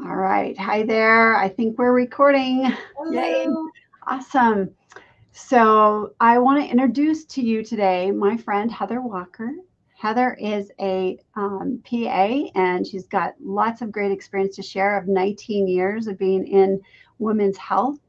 All right. Hi there. I think we're recording. Yay. Hello. Awesome. So I want to introduce to you today my friend Heather Walker. Heather is a PA, and she's got lots of great experience to share of 19 years of being in women's health.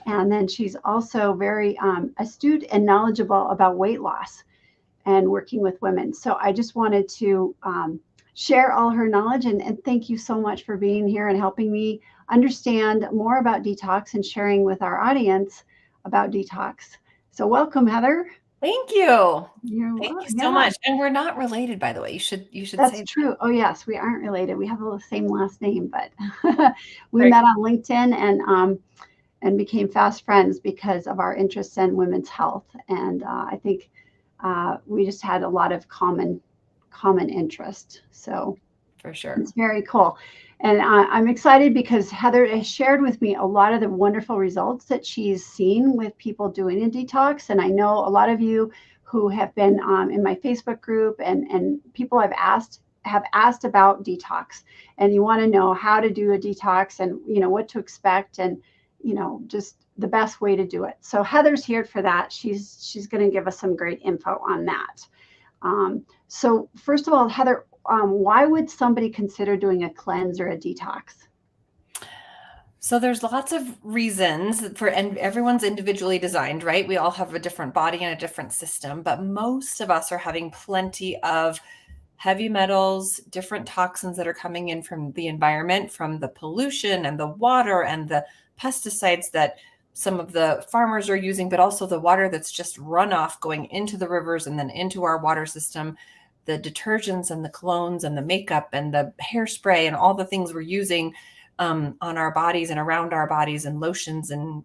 And then she's also very astute and knowledgeable about weight loss and working with women. So I just wanted to share all her knowledge, and thank you so much for being here and helping me understand more about detox and sharing with our audience about detox. So welcome, Heather. Thank you. Thank you so Yeah, much. And we're not related, by the way. You should that's say that. true. Oh yes, we aren't related. We have the same last name, but we Very met on LinkedIn and became fast friends because of our interests in women's health. And I think we just had a lot of common interest. So for sure. it's very cool. And I'm excited because Heather has shared with me a lot of the wonderful results that she's seen with people doing a detox. And I know a lot of you who have been in my Facebook group and people have asked about detox, and you want to know how to do a detox and what to expect, and just the best way to do it. So Heather's here for that. She's going to give us some great info on that. So first of all, Heather, why would somebody consider doing a cleanse or a detox? So there's lots of reasons and everyone's individually designed, right? We all have a different body and a different system, but most of us are having plenty of heavy metals, different toxins that are coming in from the environment, from the pollution and the water and the pesticides that some of the farmers are using, but also the water that's just runoff going into the rivers and then into our water system, the detergents and the colognes and the makeup and the hairspray and all the things we're using on our bodies and around our bodies, and lotions and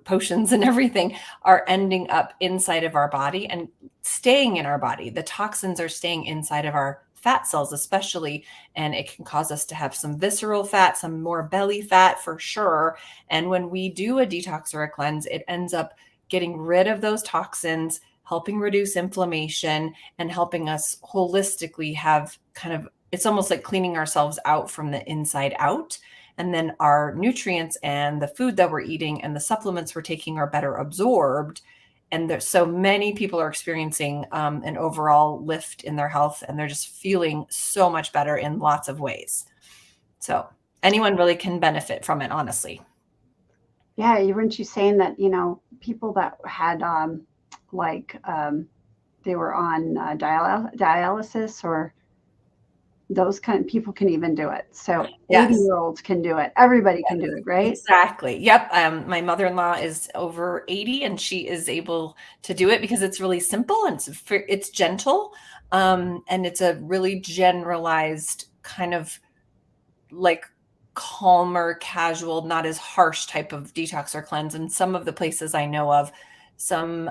potions and everything are ending up inside of our body and staying in our body. The toxins are staying inside of our fat cells, especially, and it can cause us to have some visceral fat, some more belly fat for sure. And when we do a detox or a cleanse, it ends up getting rid of those toxins, helping reduce inflammation, and helping us holistically have kind of, it's almost like cleaning ourselves out from the inside out. And then our nutrients and the food that we're eating and the supplements we're taking are better absorbed. And there's so many people are experiencing an overall lift in their health, and they're just feeling so much better in lots of ways. So anyone really can benefit from it, honestly. Yeah, weren't you saying that people that had like they were on dialysis, or those kind of people can even do it. So Yes. 80-year-olds can do it. Everybody can do it, right? Exactly. Yep. My mother-in-law is over 80 and she is able to do it because it's really simple and it's gentle. And it's a really generalized kind of like calmer, casual, not as harsh type of detox or cleanse. And some of the places I know of, some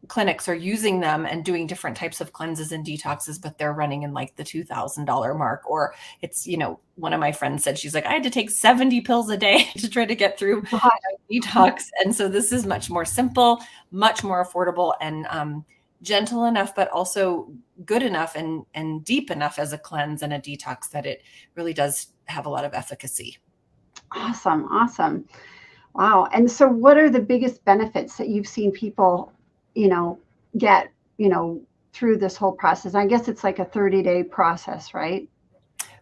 clinics are using them and doing different types of cleanses and detoxes, but they're running in like the $2,000 mark. Or it's, one of my friends said, she's like, I had to take 70 pills a day to try to get through detox. And so this is much more simple, much more affordable, and gentle enough, but also good enough and deep enough as a cleanse and a detox that it really does have a lot of efficacy. Awesome. Wow. And so what are the biggest benefits that you've seen people, get, through this whole process? I guess it's like a 30-day process, right?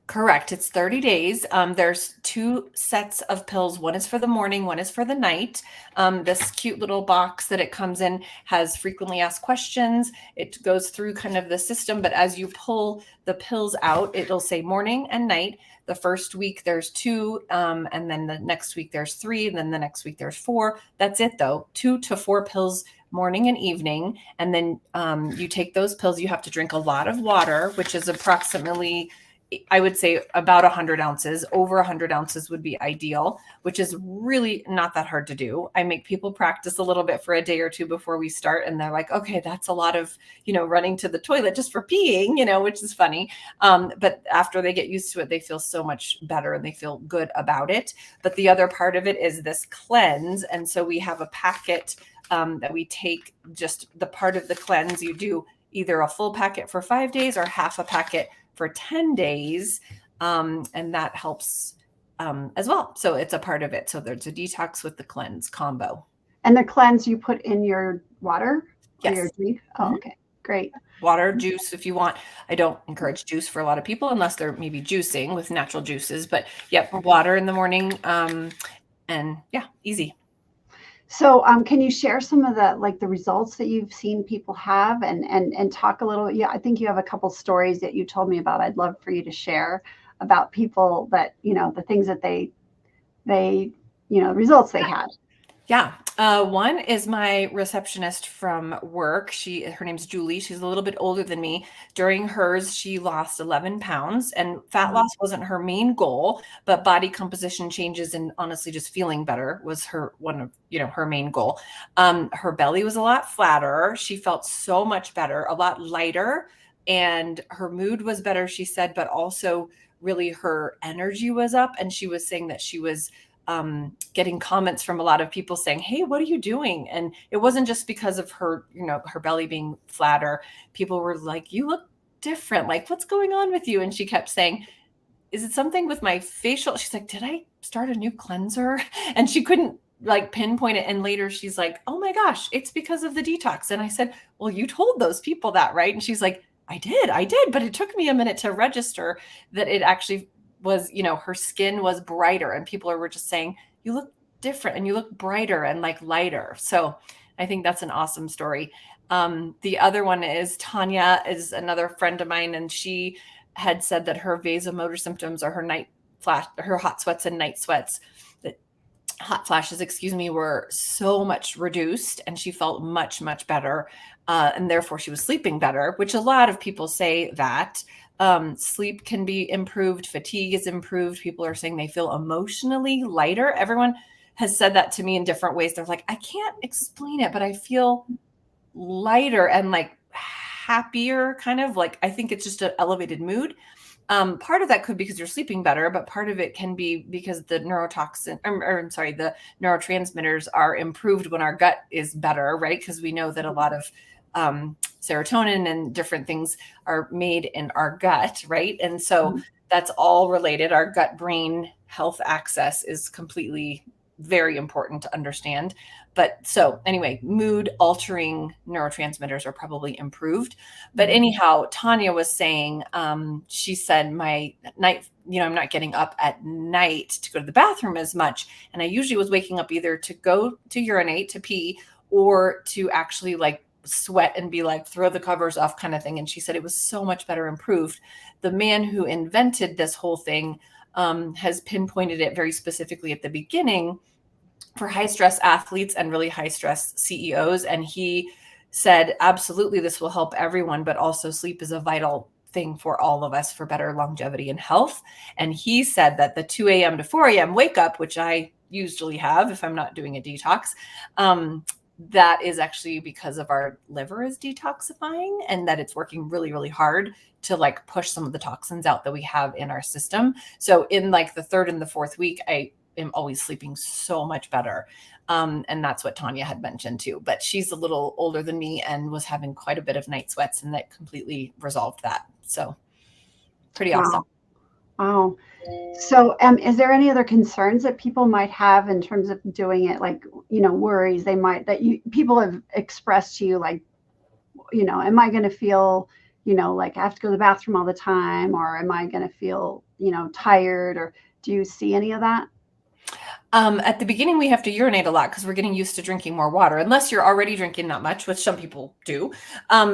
Correct. It's 30 days. There's two sets of pills. One is for the morning, one is for the night. This cute little box that it comes in has frequently asked questions. It goes through kind of the system, but as you pull the pills out, it'll say morning and night. The first week there's two, and then the next week there's three, and then the next week there's four. That's it though, 2 to 4 pills morning and evening. And then you take those pills. You have to drink a lot of water, which is approximately, I would say, about 100 ounces. Over 100 ounces would be ideal, which is really not that hard to do. I make people practice a little bit for a day or two before we start, and they're like, okay, that's a lot of, running to the toilet just for peeing, which is funny. But after they get used to it, they feel so much better and they feel good about it. But the other part of it is this cleanse. And so we have a packet that we take, just the part of the cleanse. You do either a full packet for 5 days or half a packet for 10 days. And that helps as well. So it's a part of it. So there's a detox with the cleanse combo. And the cleanse you put in your water or your Yes. drink? Oh, Mhm. okay. Great. Water, juice, if you want. I don't encourage juice for a lot of people unless they're maybe juicing with natural juices. But yep, water in the morning. And yeah, easy. So, can you share some of the results that you've seen people have and talk a little? Yeah, I think you have a couple stories that you told me about. I'd love for you to share about people that, the things that they, results they had. Yeah. One is my receptionist from work. Her name's Julie. She's a little bit older than me. During hers, she lost 11 pounds, and fat loss wasn't her main goal, but body composition changes and honestly just feeling better was one of, her main goal. Her belly was a lot flatter. She felt so much better, a lot lighter, and her mood was better, she said, but also really her energy was up. And she was saying that she was getting comments from a lot of people saying, "Hey, what are you doing?" And it wasn't just because of her, her belly being flatter. People were like, "You look different. Like, what's going on with you?" And she kept saying, "Is it something with my facial?" She's like, "Did I start a new cleanser?" And she couldn't like pinpoint it. And later she's like, "Oh my gosh, it's because of the detox." And I said, "Well, you told those people that, right?" And she's like, I did, but it took me a minute to register that it actually was, her skin was brighter and people were just saying, "You look different and you look brighter and like lighter." So I think that's an awesome story. The other one is Tanya is another friend of mine, and she had said that her vasomotor symptoms or her hot sweats and night sweats, that hot flashes, excuse me, were so much reduced, and she felt much, much better. And therefore she was sleeping better, which a lot of people say that sleep can be improved. Fatigue is improved. People are saying they feel emotionally lighter. Everyone has said that to me in different ways. They're like, I can't explain it, but I feel lighter and like happier, kind of like, I think it's just an elevated mood. Part of that could be because you're sleeping better, but part of it can be because the the neurotransmitters are improved when our gut is better, right? Because we know that a lot of serotonin and different things are made in our gut, right? And so that's all related. Our gut brain health axis is completely very important to understand. But so anyway, mood altering neurotransmitters are probably improved. But anyhow, Tanya was saying, she said, my night, I'm not getting up at night to go to the bathroom as much. And I usually was waking up either to go to urinate, to pee, or to actually like sweat and be like, throw the covers off kind of thing. And she said it was so much better improved. The man who invented this whole thing has pinpointed it very specifically at the beginning for high stress athletes and really high stress CEOs. And he said, absolutely, this will help everyone, but also sleep is a vital thing for all of us for better longevity and health. And he said that the 2 a.m. to 4 a.m. wake up, which I usually have if I'm not doing a detox, that is actually because of our liver is detoxifying and that it's working really, really hard to like push some of the toxins out that we have in our system. So in like the third and the fourth week, I am always sleeping so much better. And that's what Tanya had mentioned too. But she's a little older than me and was having quite a bit of night sweats, and that completely resolved that. So pretty awesome. Wow. Wow. So, is there any other concerns that people might have in terms of doing it? Like, worries people have expressed to you, like, am I going to feel, like I have to go to the bathroom all the time, or am I going to feel, tired, or do you see any of that? At the beginning, we have to urinate a lot because we're getting used to drinking more water, unless you're already drinking that much, which some people do.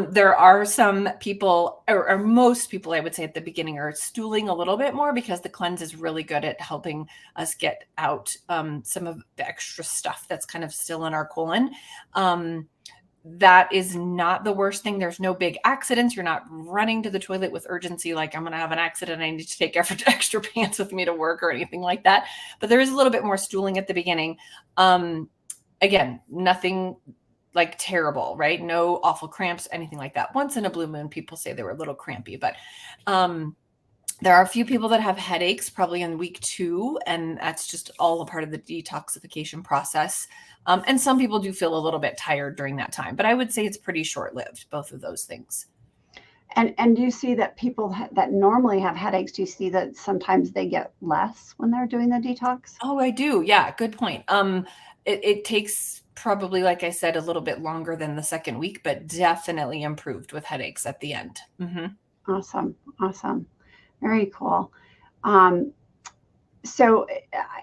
There are some people, or most people, I would say at the beginning, are stooling a little bit more because the cleanse is really good at helping us get out some of the extra stuff that's kind of still in our colon. That is not the worst thing. There's no big accidents. You're not running to the toilet with urgency, like I'm going to have an accident. I need to take extra pants with me to work or anything like that. But there is a little bit more stooling at the beginning. Again, nothing like terrible, right? No awful cramps, anything like that. Once in a blue moon, people say they were a little crampy, but there are a few people that have headaches probably in week 2, and that's just all a part of the detoxification process. And some people do feel a little bit tired during that time, but I would say it's pretty short-lived, both of those things. And do you see that people that normally have headaches, do you see that sometimes they get less when they're doing the detox? Oh, I do. Yeah, good point. It takes probably, like I said, a little bit longer than the second week, but definitely improved with headaches at the end. Awesome. Awesome. Very cool. Um, so,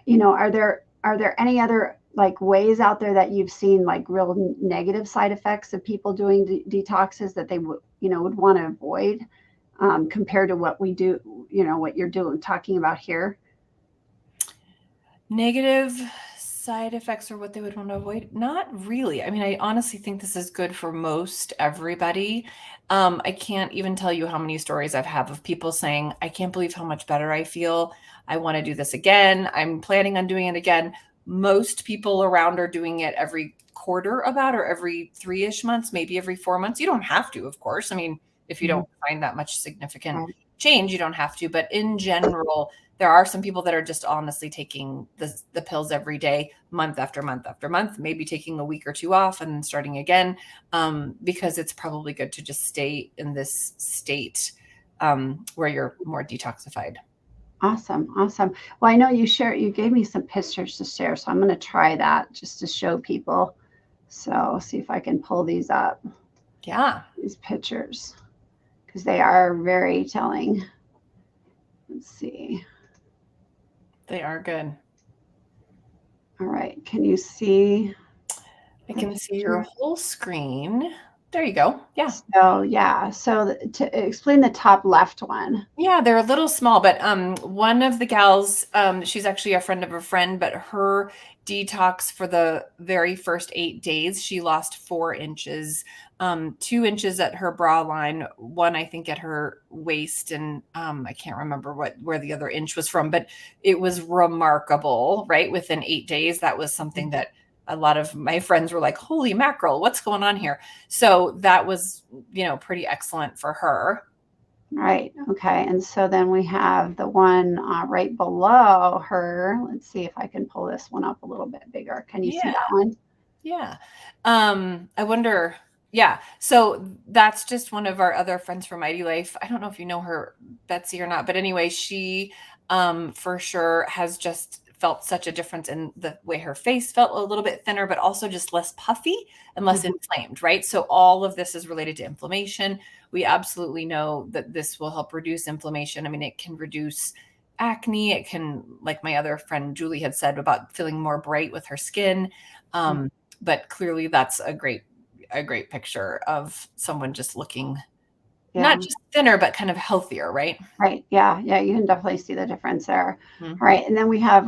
are there any other like ways out there that you've seen like real negative side effects of people doing detoxes that they would want to avoid compared to what we do, what you're doing, talking about here? Negative side effects or what they would want to avoid? Not really. I mean, I honestly think this is good for most everybody. I can't even tell you how many stories I've had of people saying, I can't believe how much better I feel. I want to do this again. I'm planning on doing it again. Most people around are doing it every quarter about, or every 3-ish months, maybe every 4 months. You don't have to, of course. I mean, if you Mhm. don't find that much significant Right. change, you don't have to. But in general, there are some people that are just honestly taking the pills every day, month after month after month, maybe taking a week or two off and then starting again, because it's probably good to just stay in this state where you're more detoxified. Awesome. Awesome. Well, I know you gave me some pictures to share, so I'm going to try that just to show people. So, see if I can pull these up, Yeah, these pictures, because they are very telling. Let's see. they are good. All right. Can you see I the can see your picture? whole screen. There you go. Yeah. So, yeah. So, to explain the top left one. Yeah, they're a little small, but one of the gals, she's actually a friend of a friend, but her detox for the very first 8 days, she lost 4 inches, 2 inches at her bra line, one I think at her waist, and I can't remember where the other inch was from, but it was remarkable, right? Within 8 days, that was something that a lot of my friends were like, "Holy mackerel, what's going on here?" So that was, pretty excellent for her. Right. Okay. And so then we have the one right below her. Let's see if I can pull this one up a little bit bigger. Can you see Yeah. that one? Yeah. I wonder. Yeah. So that's just one of our other friends from Mighty Life. I don't know if you know her, Betsy, or not, but anyway, she for sure has just felt such a difference in the way her face felt a little bit thinner, but also just less puffy and less Mhm. inflamed, right? So all of this is related to inflammation. We absolutely know that this will help reduce inflammation. I mean, it can reduce acne. It can, like my other friend Julie had said, about feeling more bright with her skin. Um, but clearly that's a great picture of someone just looking not Yeah. just thinner, but kind of healthier, right? Right. Yeah. Yeah. You can definitely see the difference there. Mhm. All right. And then we have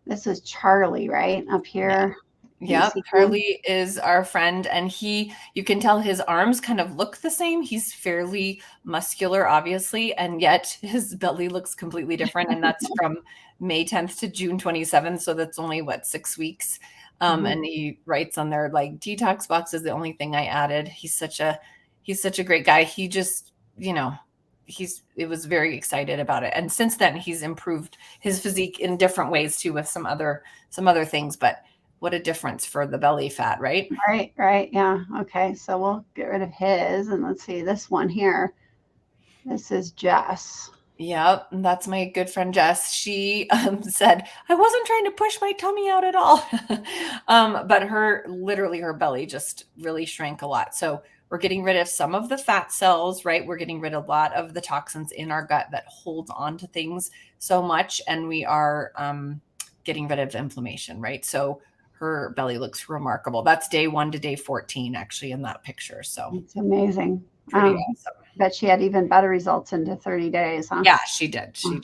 this is Charlie, right? Up Yeah. here. Can you Yep. see him? Charlie is our friend, and you can tell his arms kind of look the same. He's fairly muscular, obviously, and yet his belly looks completely different. And that's from May 10th to June 27th. So that's only what, 6 weeks. Mhm. And he writes on there like detox box is the only thing I added. He's such a great guy. He just, it was very excited about it. And since then he's improved his physique in different ways too, with some other things, but what a difference for the belly fat, right? Right. Right. Yeah. Okay. So we'll get rid of his and let's see this one here. This is Jess. Yep, and that's my good friend Jess. She said, I wasn't trying to push my tummy out at all. But literally, her belly just really shrank a lot. So we're getting rid of some of the fat cells, right? We're getting rid of a lot of the toxins in our gut that hold on to things so much. And we are getting rid of inflammation, right? So her belly looks remarkable. That's day 1 to day 14, actually, in that picture. So It's amazing. pretty awesome. Bet she had even better results into 30 days, huh? Yeah, she did. She did.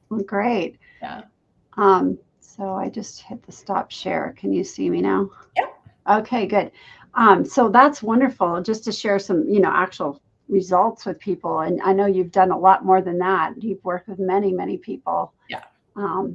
Well, great. Yeah. So I just hit the stop share. Can you see me now? Yep. Okay, good. So that's wonderful just to share some, actual results with people. And I know you've done a lot more than that. You've worked with many, many people Yeah.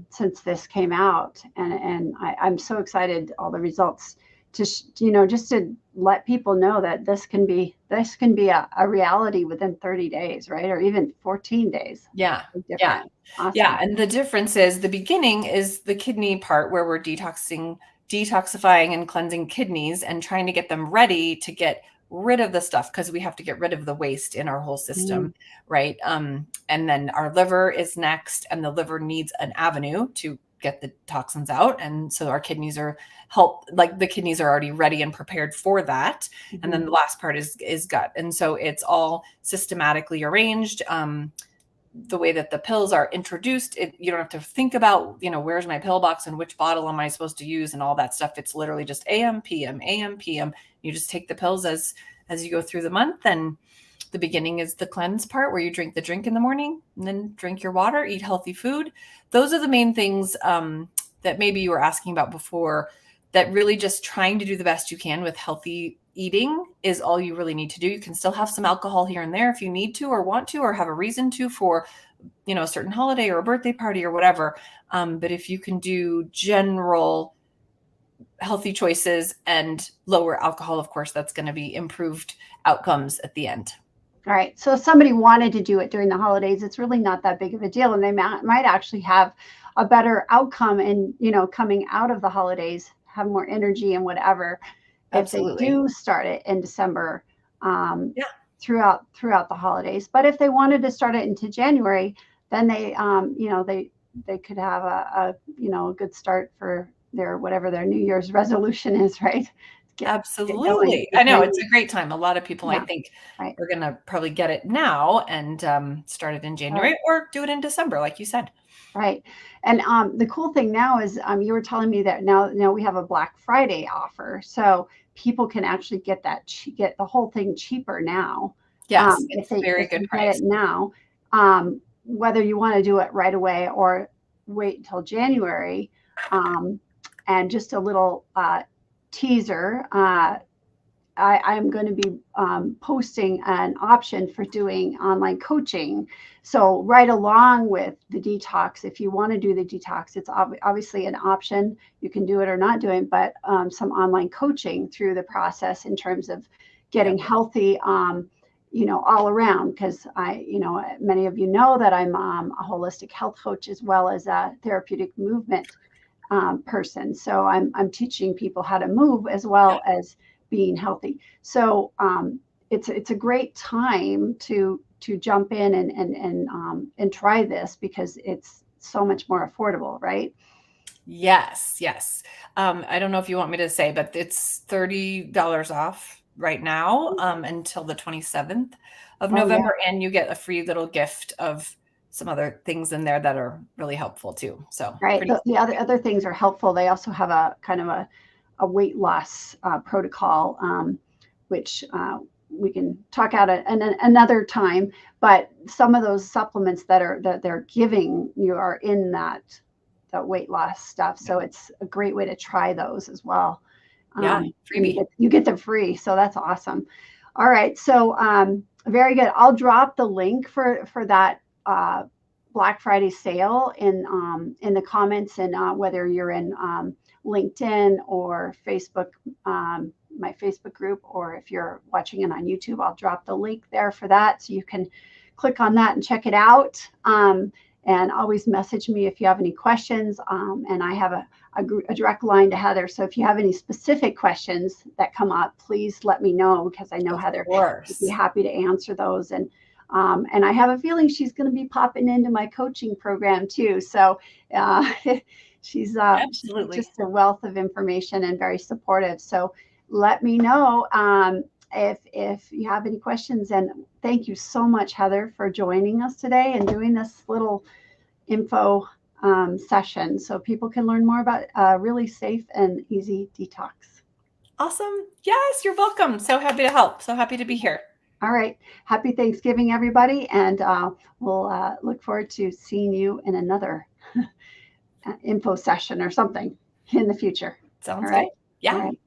since this came out. And I'm so excited all the results to, just to let people know that this can be a reality within 30 days, right? Or even 14 days. Yeah. Yeah. Different. Yeah. Awesome. And the difference is the beginning is the kidney part where we're detoxifying and cleansing kidneys and trying to get them ready to get rid of the stuff because we have to get rid of the waste in our whole Mm. system, right? And then our liver is next, and the liver needs an avenue to get the toxins out. And so our kidneys are like the kidneys are already ready and prepared for that. And then Mhm. the last part is gut. And so it's all systematically arranged. The way that the pills are introduced, you don't have to think about, where's my pill box and which bottle am I supposed to use and all that stuff. It's literally just AM, PM, AM, PM. You just take the pills as you go through the month. And the beginning is the cleanse part where you drink the drink in the morning and then drink your water, eat healthy food. Those are the main things that maybe you were asking about before, that really just trying to do the best you can with healthy eating is all you really need to do. You can still have some alcohol here and there if you need to or want to or have a reason to for, a certain holiday or a birthday party or whatever. But if you can do general healthy choices and lower alcohol, of course, that's going to be improved outcomes at the end. All right. So if somebody wanted to do it during the holidays, it's really not that big of a deal, and they might actually have a better outcome and, coming out of the holidays, have more energy and whatever, if they Absolutely. do start it in December, um, Yeah. throughout the holidays. But if they wanted to start it into January, then they could have a good start for their whatever their New Year's resolution is, right? Get going Absolutely. in I know it's January. a great time. A lot of people, I Yeah. think, Right. are going to probably get it now and start it in Right. January or do it in December, like you said. Right. And the cool thing now is you were telling me that now we have a Black Friday offer, so people can actually get the whole thing cheaper now, Yes, if it's they very if good they get it price. now, whether you want to do it right away or wait until January. Um, and just a little teaser. I'm going to be posting an option for doing online coaching. So, right along with the detox, if you want to do the detox, it's obviously an option. You can do it or not do it, but some online coaching through the process in terms of getting Yep. healthy, all around. Because many of you know that I'm a holistic health coach as well as a therapeutic movement person. So I'm teaching people how to move as Yep. well as being healthy. So it's a great time to jump in and try this because it's so much more affordable, right? Yes, yes. I don't know if you want me to say, but it's $30 off right now until the 27th of Oh yeah, November, and you get a free little gift of some other things in there that are really helpful too. So right. pretty The other things are helpful. They also have a kind of a weight loss protocol, which we can talk out at another time. But some of those supplements that they're giving you are in that weight loss stuff. So it's a great way to try those as well. yeah, And freebie. you get them free. So that's awesome. All right. So very good. I'll drop the link for that Black Friday sale in the comments, and whether you're in LinkedIn or Facebook, my Facebook group, or if you're watching it on YouTube, I'll drop the link there for that, so you can click on that and check it out. And always message me if you have any questions. And I have a direct line to Heather. So if you have any specific questions that come up, please let me know, because I know Of Heather would be course. happy to answer those. And I have a feeling she's going to be popping into my coaching program too. So uh, she's Absolutely. just a wealth of information and very supportive. So let me know if you have any questions. And thank you so much, Heather, for joining us today and doing this little info session so people can learn more about really safe and easy detox. Awesome. Yes, you're welcome. So happy to help. So happy to be here. All right. Happy Thanksgiving, everybody. And we'll look forward to seeing you in another info session or something in the future. All Sounds good. right. All Yeah. right.